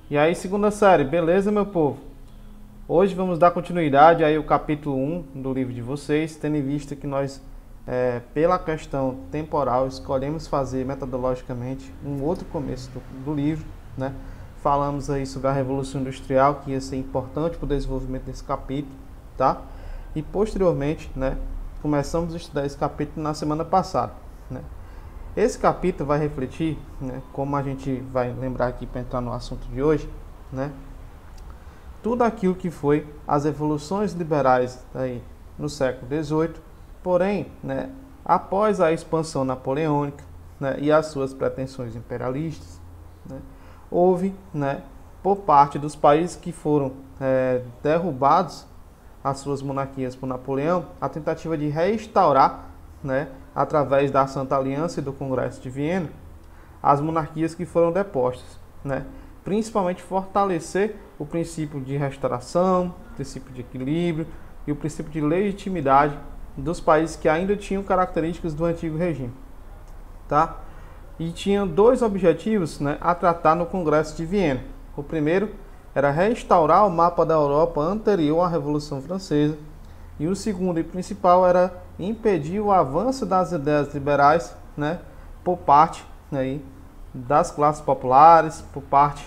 E aí, segunda série, beleza, meu povo? Hoje vamos dar continuidade aí ao capítulo 1 do livro de vocês, tendo em vista que nós, pela questão temporal, escolhemos fazer metodologicamente um outro começo do livro, né? Falamos aí sobre a Revolução Industrial, que ia ser importante para o desenvolvimento desse capítulo, tá? E posteriormente, né, começamos a estudar esse capítulo na semana passada, né? Esse capítulo vai refletir, né, como a gente vai lembrar aqui para entrar no assunto de hoje, né, tudo aquilo que foi as evoluções liberais aí no século XVIII, porém, né, após a expansão napoleônica, né, e as suas pretensões imperialistas, né, houve, né, por parte dos países que foram derrubados as suas monarquias por Napoleão, a tentativa de restaurar, né, através da Santa Aliança e do Congresso de Viena, as monarquias que foram depostas, né? Principalmente fortalecer o princípio de restauração, o princípio de equilíbrio e o princípio de legitimidade dos países que ainda tinham características do antigo regime, tá? E tinham dois objetivos, né, a tratar no Congresso de Viena. O primeiro era restaurar o mapa da Europa anterior à Revolução Francesa, e o segundo e principal era impedir o avanço das ideias liberais, né, por parte, né, das classes populares, por parte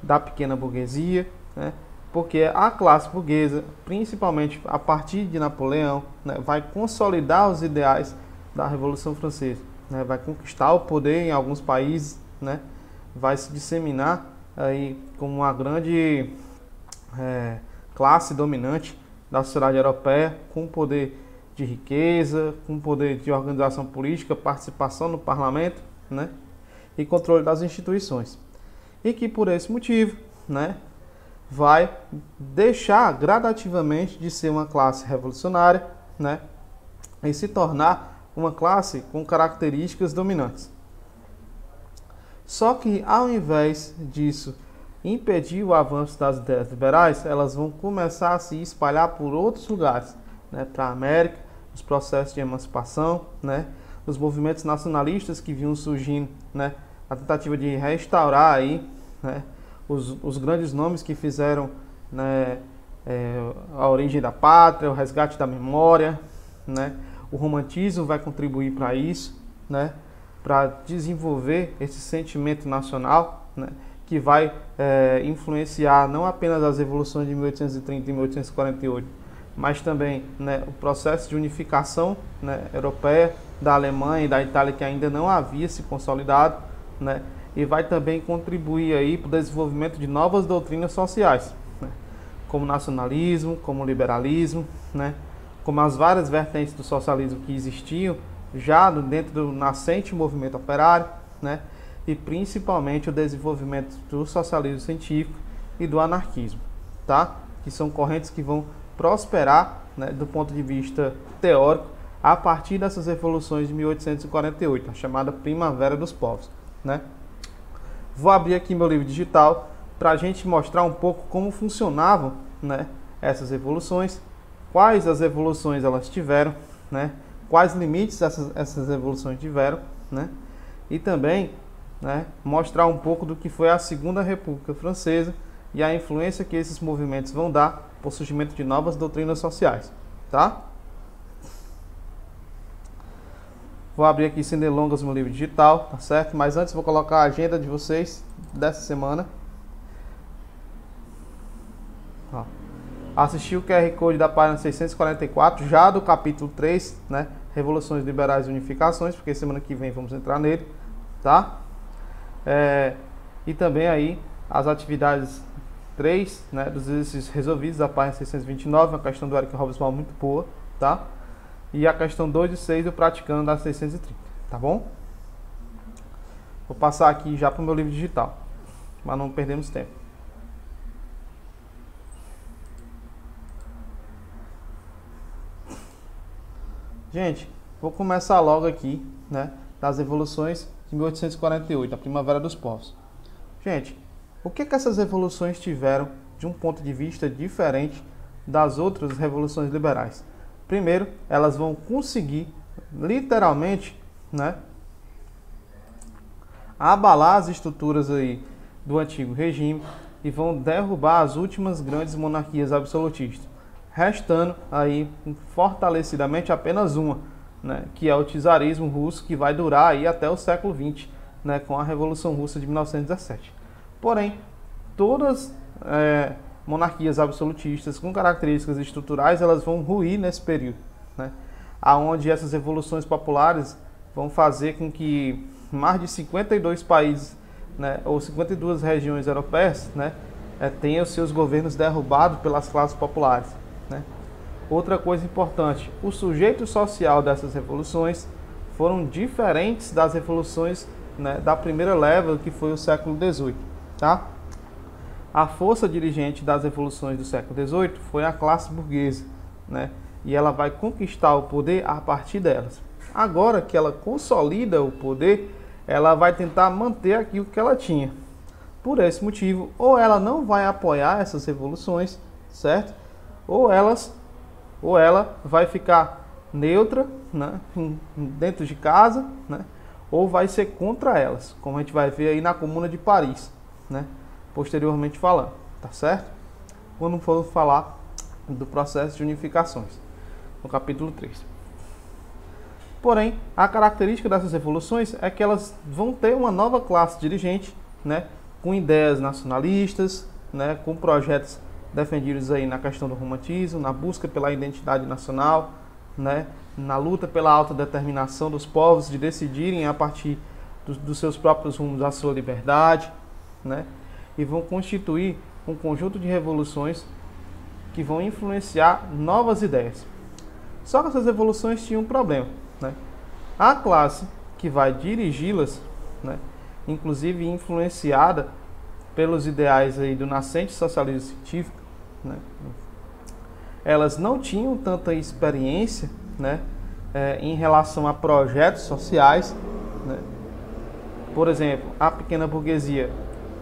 da pequena burguesia, né, porque a classe burguesa, principalmente a partir de Napoleão, né, vai consolidar os ideais da Revolução Francesa, né, vai conquistar o poder em alguns países, né, vai se disseminar aí como uma grande classe dominante da sociedade europeia, com poder de riqueza, com poder de organização política, participação no parlamento, né, e controle das instituições. E que por esse motivo, né, vai deixar gradativamente de ser uma classe revolucionária, né, e se tornar uma classe com características dominantes. Só que ao invés disso impedir o avanço das ideias liberais, elas vão começar a se espalhar por outros lugares, né, para a América, os processos de emancipação, né, os movimentos nacionalistas que vinham surgindo, né, a tentativa de restaurar aí, né, os grandes nomes que fizeram, né, a origem da pátria, o resgate da memória, né, o romantismo vai contribuir para isso, né, para desenvolver esse sentimento nacional, né, que vai influenciar não apenas as revoluções de 1830 e 1848, mas também, né, o processo de unificação, né, europeia da Alemanha e da Itália, que ainda não havia se consolidado, né, e vai também contribuir aí para o desenvolvimento de novas doutrinas sociais, né, como nacionalismo, como liberalismo, né, como as várias vertentes do socialismo que existiam já dentro do nascente movimento operário, né, e principalmente o desenvolvimento do socialismo científico e do anarquismo, tá? Que são correntes que vão prosperar, né, do ponto de vista teórico a partir dessas revoluções de 1848, a chamada Primavera dos Povos, né? Vou abrir aqui meu livro digital para a gente mostrar um pouco como funcionavam, né, essas revoluções, quais as revoluções elas tiveram, né, quais limites essas revoluções tiveram, né, e também, né, mostrar um pouco do que foi a Segunda República Francesa e a influência que esses movimentos vão dar para o surgimento de novas doutrinas sociais, tá? Vou abrir aqui sem delongas meu livro digital, tá certo? Mas antes vou colocar a agenda de vocês dessa semana. Ó. Assistir o QR Code da página 644, já do capítulo 3, né? Revoluções Liberais e Unificações, porque semana que vem vamos entrar nele, tá? E também aí as atividades 3, né, dos exercícios resolvidos da página 629, a questão do Eric Hobsbawm muito boa, tá? E a questão 2 e 6 do Praticando da 630, tá bom? Vou passar aqui já para o meu livro digital, mas não perdemos tempo. Gente, vou começar logo aqui, né, das revoluções de 1848, a Primavera dos Povos. Gente, o que essas revoluções tiveram de um ponto de vista diferente das outras revoluções liberais? Primeiro, elas vão conseguir, literalmente, né, abalar as estruturas aí do antigo regime e vão derrubar as últimas grandes monarquias absolutistas, restando aí fortalecidamente apenas uma, né, que é o czarismo russo, que vai durar aí até o século XX, né, com a Revolução Russa de 1917. Porém, todas monarquias absolutistas com características estruturais, elas vão ruir nesse período, né, aonde essas revoluções populares vão fazer com que mais de 52 países, né, ou 52 regiões europeias, né, tenham seus governos derrubados pelas classes populares, né. Outra coisa importante, o sujeito social dessas revoluções foram diferentes das revoluções, né, da primeira leva, que foi o século XVIII. Tá? A força dirigente das revoluções do século XVIII foi a classe burguesa, né, e ela vai conquistar o poder a partir delas. Agora que ela consolida o poder, ela vai tentar manter aquilo que ela tinha. Por esse motivo, ou ela não vai apoiar essas revoluções, certo? Ou ela vai ficar neutra, né, dentro de casa, né, ou vai ser contra elas, como a gente vai ver aí na Comuna de Paris, né, posteriormente falando, tá certo? Quando for falar do processo de unificações, no capítulo 3. Porém, a característica dessas revoluções é que elas vão ter uma nova classe dirigente, né, com ideias nacionalistas, né, com projetos defendidos aí na questão do romantismo, na busca pela identidade nacional, né, na luta pela autodeterminação dos povos de decidirem a partir dos seus próprios rumos a sua liberdade, né, e vão constituir um conjunto de revoluções que vão influenciar novas ideias. Só que essas revoluções tinham um problema, né? A classe que vai dirigi-las, né, inclusive influenciada pelos ideais aí do nascente socialismo científico, né, elas não tinham tanta experiência, né, em relação a projetos sociais, né. Por exemplo, a pequena burguesia,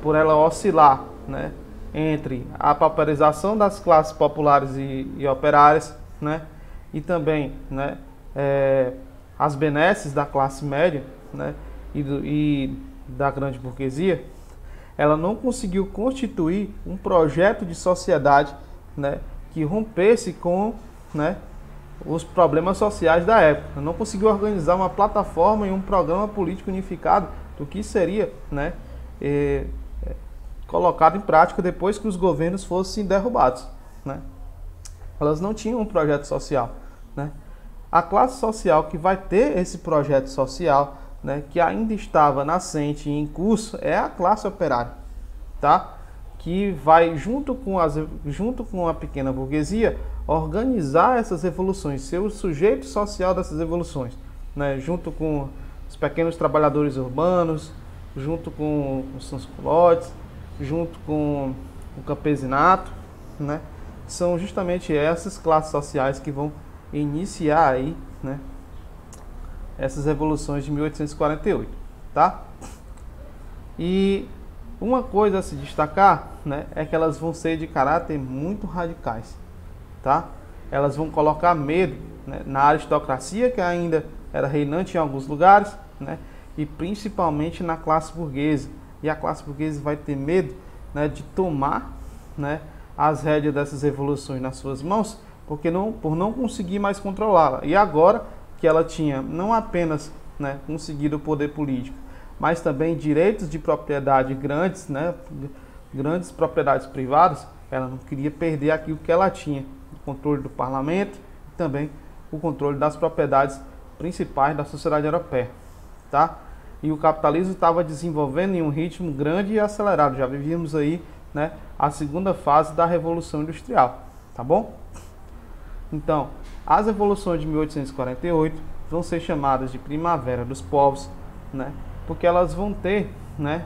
por ela oscilar, né, entre a pauperização das classes populares e operárias, né, e também, né, as benesses da classe média, né, e da grande burguesia, ela não conseguiu constituir um projeto de sociedade, né, que rompesse com, né, os problemas sociais da época. Não conseguiu organizar uma plataforma e um programa político unificado do que seria, né, colocado em prática depois que os governos fossem derrubados, né. Elas não tinham um projeto social, né. A classe social que vai ter esse projeto social, né, que ainda estava nascente e em curso, é a classe operária, tá? Que vai, junto com a pequena burguesia, organizar essas revoluções, ser o sujeito social dessas revoluções, né, junto com os pequenos trabalhadores urbanos, junto com os sans-culottes, junto com o campesinato, né? São justamente essas classes sociais que vão iniciar aí, né, essas revoluções de 1848, tá? E uma coisa a se destacar, né, é que elas vão ser de caráter muito radicais, tá? Elas vão colocar medo, né, na aristocracia, que ainda era reinante em alguns lugares, né, e principalmente na classe burguesa. E a classe burguesa vai ter medo, né, de tomar, né, as rédeas dessas revoluções nas suas mãos, por não conseguir mais controlá-la. E agora que ela tinha não apenas, né, conseguido o poder político, mas também direitos de propriedade grandes, né, grandes propriedades privadas, ela não queria perder aquilo que ela tinha, o controle do parlamento e também o controle das propriedades principais da sociedade europeia, tá? E o capitalismo estava desenvolvendo em um ritmo grande e acelerado. Já vivíamos aí, né, a segunda fase da Revolução Industrial, tá bom? Então, as revoluções de 1848 vão ser chamadas de Primavera dos Povos, né, porque elas vão ter, né,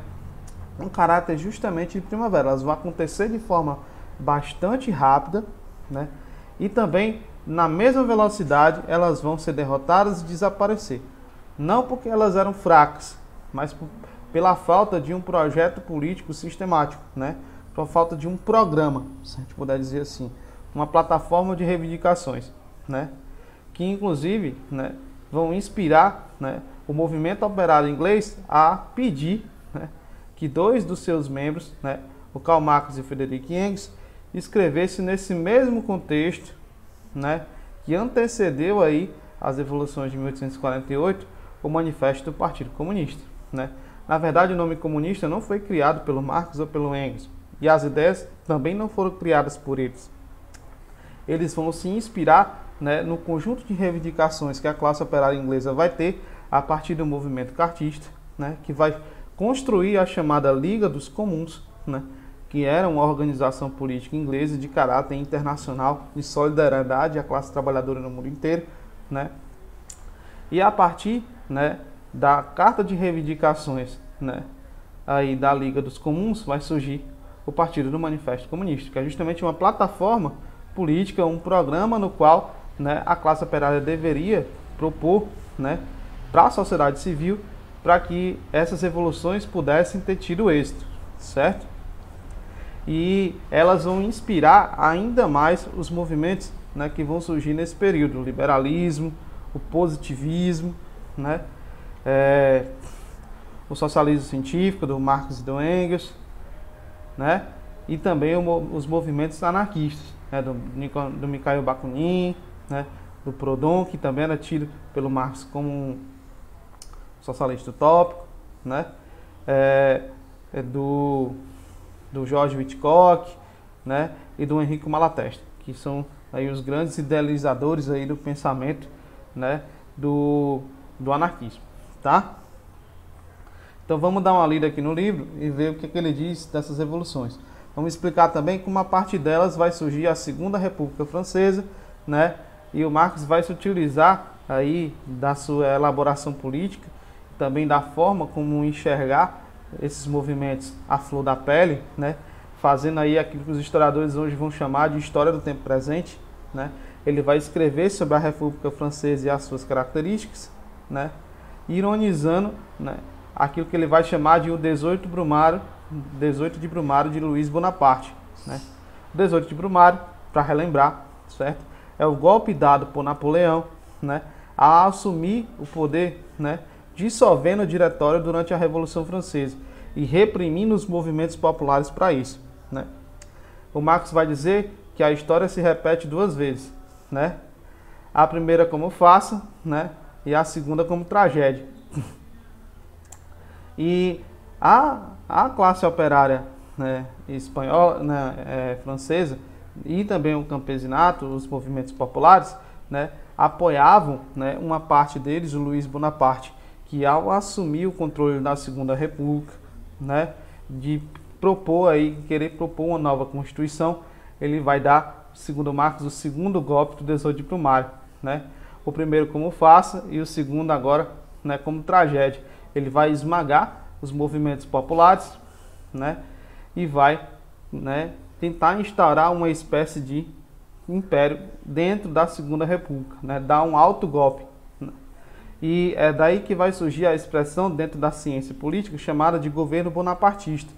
um caráter justamente de primavera. Elas vão acontecer de forma bastante rápida, né, e também na mesma velocidade elas vão ser derrotadas e desaparecer. Não porque elas eram fracas, mas pela falta de um projeto político sistemático, né, pela falta de um programa, se a gente puder dizer assim, uma plataforma de reivindicações, né, que inclusive, né, vão inspirar, né, o movimento operário inglês a pedir, né, que dois dos seus membros, né, o Karl Marx e o Friedrich Engels, escrevessem nesse mesmo contexto, né, que antecedeu aí as revoluções de 1848, o Manifesto do Partido Comunista, né? Na verdade, o nome comunista não foi criado pelo Marx ou pelo Engels, e as ideias também não foram criadas por eles. Eles vão se inspirar, né, no conjunto de reivindicações que a classe operária inglesa vai ter a partir do movimento cartista, né, que vai construir a chamada Liga dos Comuns, né, que era uma organização política inglesa de caráter internacional de solidariedade à classe trabalhadora no mundo inteiro, né? E a partir, né, da Carta de Reivindicações, né, aí da Liga dos Comuns, vai surgir o Partido do Manifesto Comunista, que é justamente uma plataforma política, um programa no qual, né, a classe operária deveria propor, né, para a sociedade civil, para que essas revoluções pudessem ter tido êxito, certo? E elas vão inspirar ainda mais os movimentos, né, que vão surgir nesse período, o liberalismo, o positivismo, né, o socialismo científico do Marx e do Engels, né, e também os movimentos anarquistas, né, do Mikhail Bakunin, né, do Proudhon, que também era tido pelo Marx como um socialista utópico, né, do George Witkoff, né, e do Enrico Malatesta, que são aí os grandes idealizadores aí do pensamento, né, do anarquismo, tá? Então vamos dar uma lida aqui no livro e ver o que ele diz dessas revoluções. Vamos explicar também como a partir delas vai surgir a Segunda República Francesa, né, e o Marx vai se utilizar aí da sua elaboração política, também da forma como enxergar esses movimentos à flor da pele, né, fazendo aí aquilo que os historiadores hoje vão chamar de história do tempo presente, né. Ele vai escrever sobre a República Francesa e as suas características, né, ironizando, né, aquilo que ele vai chamar de o 18 de Brumário de Luiz Bonaparte, né. O 18 de Brumário, para relembrar, certo, é o golpe dado por Napoleão, né, a assumir o poder, né, dissolvendo o diretório durante a Revolução Francesa e reprimindo os movimentos populares para isso, né. O Marx vai dizer que a história se repete duas vezes, né, a primeira como farsa, né, e a segunda como tragédia. E a classe operária, né, espanhola, né, francesa, e também o campesinato, os movimentos populares, né, apoiavam, né, uma parte deles, o Luiz Bonaparte, que ao assumir o controle da Segunda República, né, de querer propor uma nova Constituição, ele vai dar, segundo Marx, o segundo golpe do 18 de Brumário, né, o primeiro como farsa e o segundo agora, né, como tragédia. Ele vai esmagar os movimentos populares, né, e vai, né, tentar instaurar uma espécie de império dentro da Segunda República, né, dar um alto golpe. E é daí que vai surgir a expressão dentro da ciência política chamada de governo bonapartista.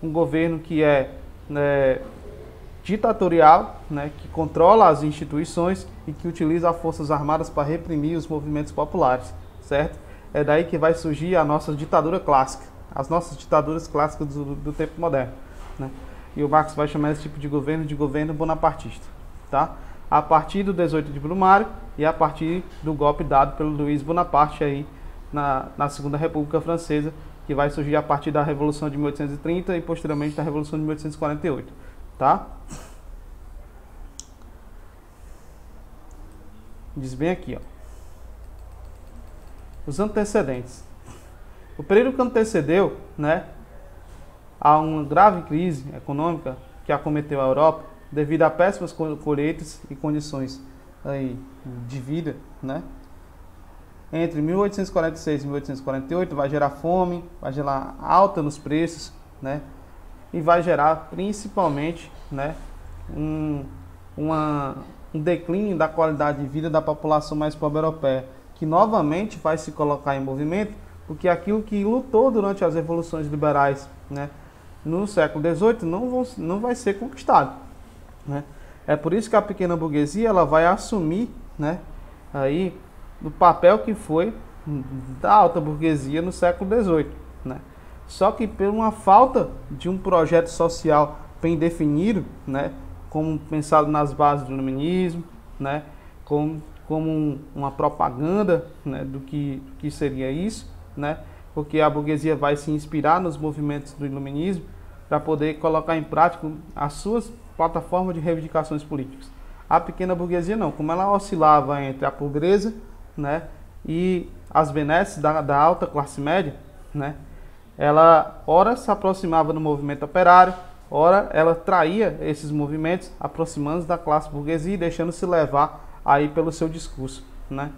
Um governo que é, né, ditatorial, né, que controla as instituições e que utiliza as forças armadas para reprimir os movimentos populares, certo? É daí que vai surgir a nossa ditadura clássica, as nossas ditaduras clássicas do tempo moderno, né? E o Marx vai chamar esse tipo de governo bonapartista, tá? A partir do 18 de Brumário e a partir do golpe dado pelo Luiz Bonaparte aí na Segunda República Francesa, que vai surgir a partir da Revolução de 1830 e posteriormente da Revolução de 1848, tá? Diz bem aqui, ó, os antecedentes. O período que antecedeu, né, a uma grave crise econômica que acometeu a Europa devido a péssimas colheitas e condições aí de vida, né? Entre 1846 e 1848 vai gerar fome, vai gerar alta nos preços, né? E vai gerar principalmente, né, um declínio da qualidade de vida da população mais pobre europeia, que novamente vai se colocar em movimento, porque aquilo que lutou durante as revoluções liberais, né, no século XVIII não vai ser conquistado, né? É por isso que a pequena burguesia ela vai assumir, né, aí o papel que foi da alta burguesia no século XVIII, né? Só que por uma falta de um projeto social bem definido, né, como pensado nas bases do iluminismo, né, como uma propaganda, né, do que seria isso, né, porque a burguesia vai se inspirar nos movimentos do iluminismo para poder colocar em prática as suas plataformas de reivindicações políticas. A pequena burguesia não, como ela oscilava entre a pobreza, né, e as benesses da alta classe média, né, ela ora se aproximava do movimento operário, ora ela traía esses movimentos, aproximando-se da classe burguesia e deixando-se levar aí pelo seu discurso, né?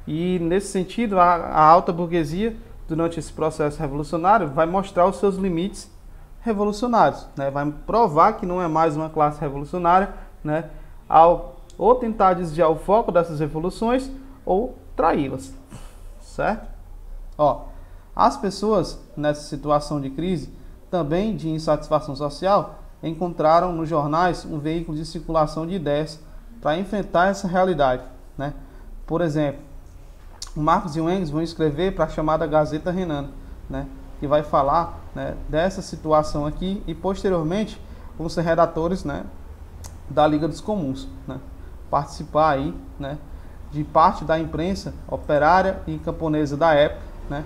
E nesse sentido, a alta burguesia, durante esse processo revolucionário, vai mostrar os seus limites revolucionários, né? Vai provar que não é mais uma classe revolucionária, né? Ou tentar desviar o foco dessas revoluções ou traí-las, certo? Ó, as pessoas nessa situação de crise, também de insatisfação social, encontraram nos jornais um veículo de circulação de ideias para enfrentar essa realidade, né? Por exemplo, Marx e Engels vão escrever para a chamada Gazeta Renana, né, que vai falar, né, dessa situação aqui, e posteriormente vão ser redatores, né, da Liga dos Comuns, né, participar aí, né, de parte da imprensa operária e camponesa da época, né,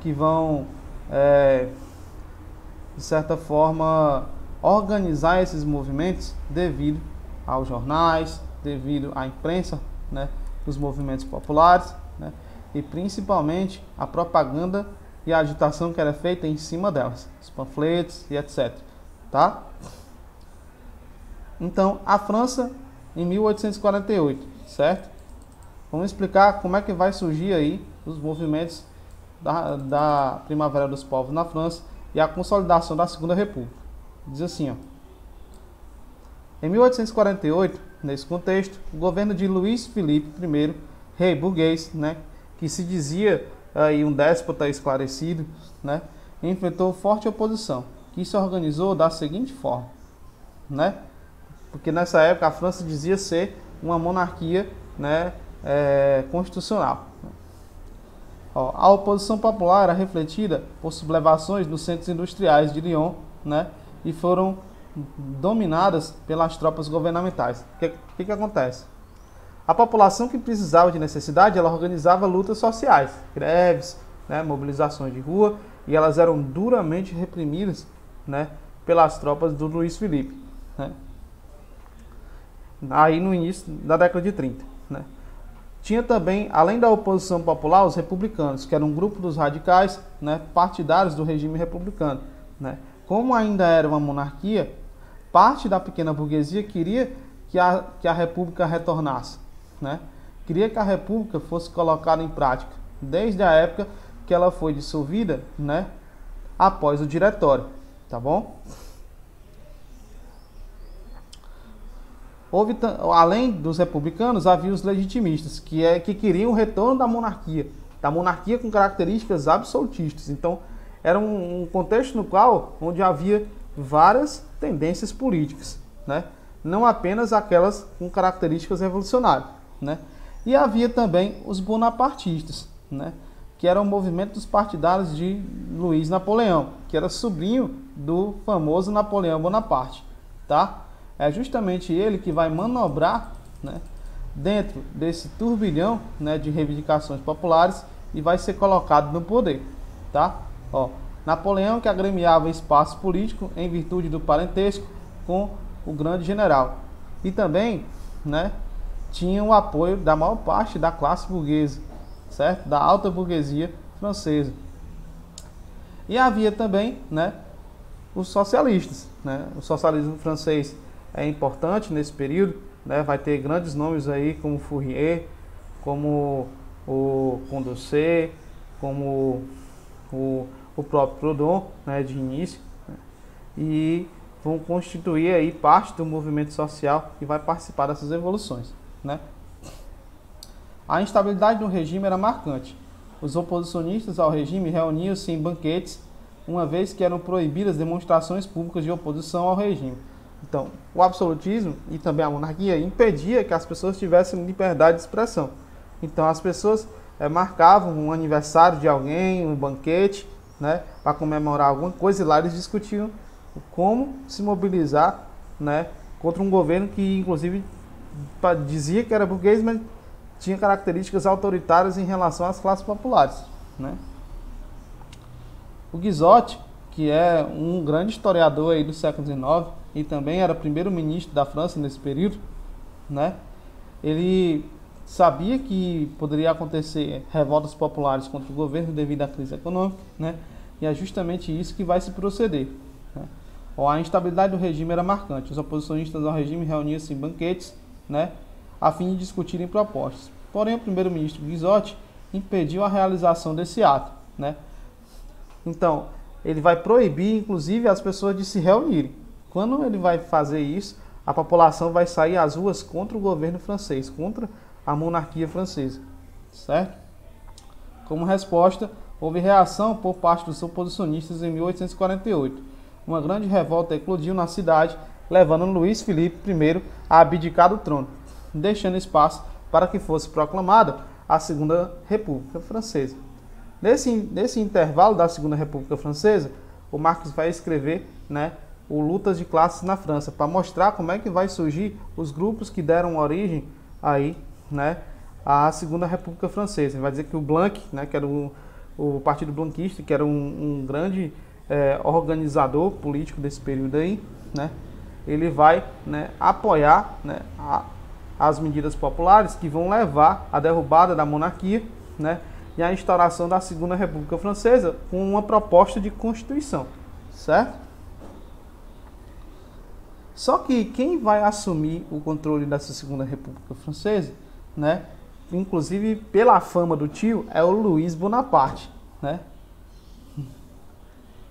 que vão, de certa forma, organizar esses movimentos devido aos jornais, devido à imprensa, né, dos movimentos populares, né, e principalmente a propaganda e a agitação que era feita em cima delas, os panfletos e etc. Tá? Então, a França em 1848, certo? Vamos explicar como é que vai surgir aí os movimentos da Primavera dos Povos na França e a consolidação da Segunda República. Diz assim, ó. Em 1848, nesse contexto, o governo de Luís Filipe I, rei burguês, né, que se dizia aí um déspota esclarecido, né, enfrentou forte oposição, que se organizou da seguinte forma, né, porque nessa época a França dizia ser uma monarquia, né, constitucional. Ó, a oposição popular era refletida por sublevações nos centros industriais de Lyon, né, e foram dominadas pelas tropas governamentais. O que acontece? A população que precisava de necessidade, ela organizava lutas sociais, greves, né, mobilizações de rua, e elas eram duramente reprimidas, né, pelas tropas do Luís Filipe, né, aí no início da década de 30. Né. Tinha também, além da oposição popular, os republicanos, que eram um grupo dos radicais, né, partidários do regime republicano. Né. Como ainda era uma monarquia, parte da pequena burguesia queria que a república retornasse, né? Queria que a república fosse colocada em prática, desde a época que ela foi dissolvida, né, após o diretório, tá bom? Além dos republicanos, havia os legitimistas, que queriam o retorno da monarquia com características absolutistas. Então, era um contexto no qual, onde havia várias tendências políticas, né? Não apenas aquelas com características revolucionárias, né? E havia também os bonapartistas, né, que era o movimento dos partidários de Luiz Napoleão, que era sobrinho do famoso Napoleão Bonaparte, tá? É justamente ele que vai manobrar, né, dentro desse turbilhão, né, de reivindicações populares e vai ser colocado no poder, tá? Ó, Napoleão que agremiava espaço político em virtude do parentesco com o grande general. E também, né, tinha o apoio da maior parte da classe burguesa, certo? Da alta burguesia francesa. E havia também, né, os socialistas, né? O socialismo francês é importante nesse período, né? Vai ter grandes nomes aí como Fourier, como o Condorcet, como o próprio Proudhon, né, de início, né? E vão constituir aí parte do movimento social que vai participar dessas evoluções, né? A instabilidade do regime era marcante. Os oposicionistas ao regime reuniam-se em banquetes, uma vez que eram proibidas demonstrações públicas de oposição ao regime. Então, o absolutismo e também a monarquia impedia que as pessoas tivessem liberdade de expressão. Então, as pessoas marcavam um aniversário de alguém, um banquete, né, para comemorar alguma coisa, e lá eles discutiam como se mobilizar, né, contra um governo que inclusive dizia que era burguês, mas tinha características autoritárias em relação às classes populares, né. O Guizot, que é um grande historiador aí do século XIX e também era primeiro-ministro da França nesse período, né, ele sabia que poderia acontecer revoltas populares contra o governo devido à crise econômica, né, e é justamente isso que vai se proceder, né. A instabilidade do regime era marcante. Os oposicionistas ao regime reuniam-se em banquetes, né, a fim de discutirem propostas. Porém, o primeiro-ministro Guizot impediu a realização desse ato, né. Então, ele vai proibir, inclusive, as pessoas de se reunirem. Quando ele vai fazer isso, a população vai sair às ruas contra o governo francês, contra a monarquia francesa, certo? Como resposta, houve reação por parte dos oposicionistas em 1848. Uma grande revolta eclodiu na cidade, levando Luís Filipe I a abdicar do trono, deixando espaço para que fosse proclamada a Segunda República Francesa. Nesse intervalo da Segunda República Francesa, o Marx vai escrever, né, o Lutas de Classes na França, para mostrar como é que vai surgir os grupos que deram origem aí, né, à Segunda República Francesa. Ele vai dizer que o Blanc, né, que era o Partido Blanquista, que era um grande organizador político desse período aí, né, ele vai, né, apoiar, né, as medidas populares que vão levar à derrubada da monarquia, né, e a instauração da Segunda República Francesa com uma proposta de Constituição, certo? Só que quem vai assumir o controle dessa Segunda República Francesa, né, inclusive pela fama do tio, é o Luiz Bonaparte, né,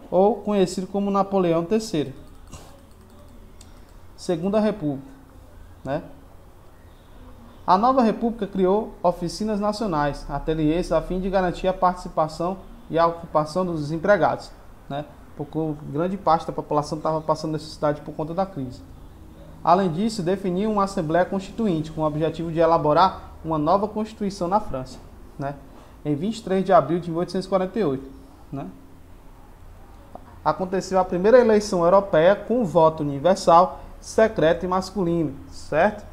ou conhecido como Napoleão III. Segunda República, né? A nova república criou oficinas nacionais, ateliês, a fim de garantir a participação e a ocupação dos desempregados, né? Porque grande parte da população estava passando necessidade por conta da crise. Além disso, definiu uma Assembleia Constituinte com o objetivo de elaborar uma nova Constituição na França, né? Em 23 de abril de 1848. Né? Aconteceu a primeira eleição europeia com voto universal, secreto e masculino, certo?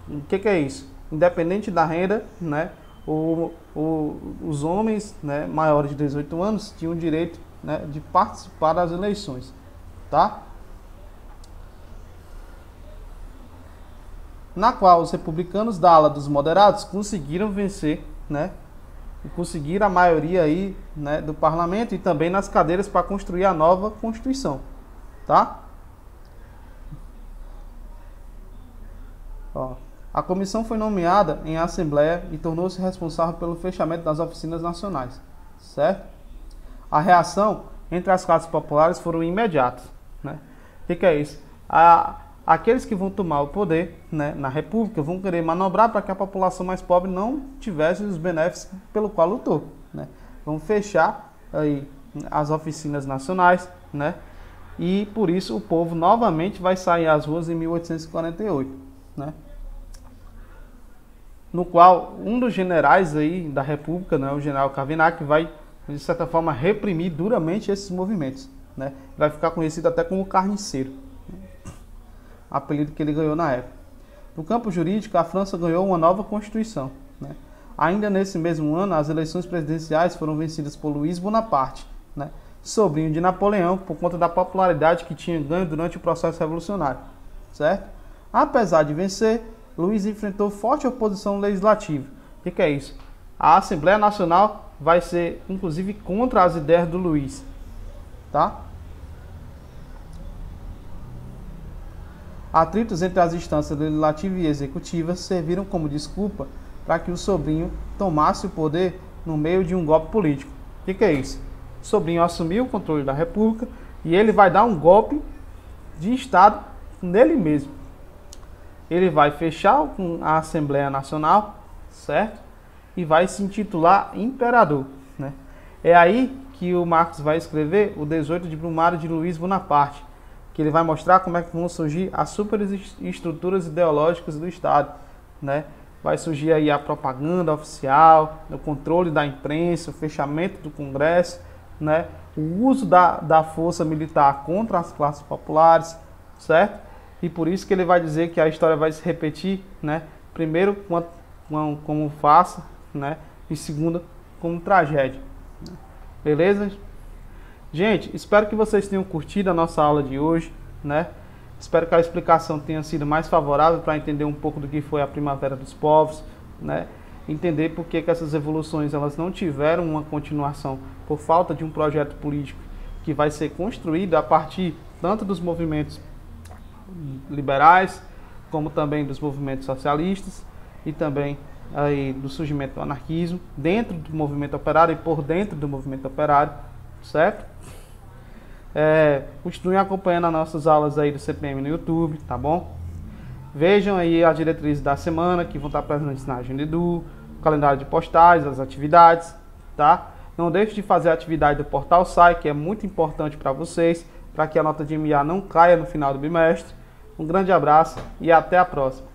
O que é isso? Independente da renda, né, os homens, né, maiores de 18 anos tinham o direito, né, de participar das eleições, tá? Na qual os republicanos da ala dos moderados conseguiram vencer, né, e conseguiram a maioria aí, né, do parlamento e também nas cadeiras para construir a nova Constituição, tá? Ó. A comissão foi nomeada em assembleia e tornou-se responsável pelo fechamento das oficinas nacionais, certo? A reação entre as classes populares foram imediatas, né? O que é isso? Aqueles que vão tomar o poder, né, na república vão querer manobrar para que a população mais pobre não tivesse os benefícios pelo qual lutou, né? Vão fechar aí as oficinas nacionais, né? E por isso o povo novamente vai sair às ruas em 1848, né? No qual um dos generais aí da República, né, o general Cavaignac, vai, de certa forma, reprimir duramente esses movimentos, né? Vai ficar conhecido até como Carniceiro, né? Apelido que ele ganhou na época. No campo jurídico, a França ganhou uma nova Constituição, né? Ainda nesse mesmo ano, as eleições presidenciais foram vencidas por Luiz Bonaparte, né, sobrinho de Napoleão, por conta da popularidade que tinha ganho durante o processo revolucionário, certo? Apesar de vencer, Luiz enfrentou forte oposição legislativa. O que é isso? A Assembleia Nacional vai ser, inclusive, contra as ideias do Luiz, tá? Atritos entre as instâncias legislativa e executiva serviram como desculpa para que o sobrinho tomasse o poder no meio de um golpe político. O que é isso? O sobrinho assumiu o controle da República e ele vai dar um golpe de Estado nele mesmo. Ele vai fechar com a Assembleia Nacional, certo? E vai se intitular Imperador, né? É aí que o Marx vai escrever o 18 de Brumário de Luiz Bonaparte, que ele vai mostrar como é que vão surgir as superestruturas ideológicas do Estado, né? Vai surgir aí a propaganda oficial, o controle da imprensa, o fechamento do Congresso, né, o uso da força militar contra as classes populares, certo? E por isso que ele vai dizer que a história vai se repetir, né, primeiro como farsa, né, e segundo como tragédia. Beleza? Gente, espero que vocês tenham curtido a nossa aula de hoje, né? Espero que a explicação tenha sido mais favorável para entender um pouco do que foi a Primavera dos Povos, né? Entender por que essas revoluções elas não tiveram uma continuação por falta de um projeto político que vai ser construído a partir tanto dos movimentos liberais, como também dos movimentos socialistas e também aí do surgimento do anarquismo dentro do movimento operário e por dentro do movimento operário, certo? Continuem acompanhando as nossas aulas aí do CPM no YouTube, tá bom? Vejam aí as diretrizes da semana que vão estar presentes na agenda Edu, o calendário de postais, as atividades, tá? Não deixe de fazer a atividade do Portal SAI, que é muito importante para vocês, para que a nota de MA não caia no final do bimestre. Um grande abraço e até a próxima.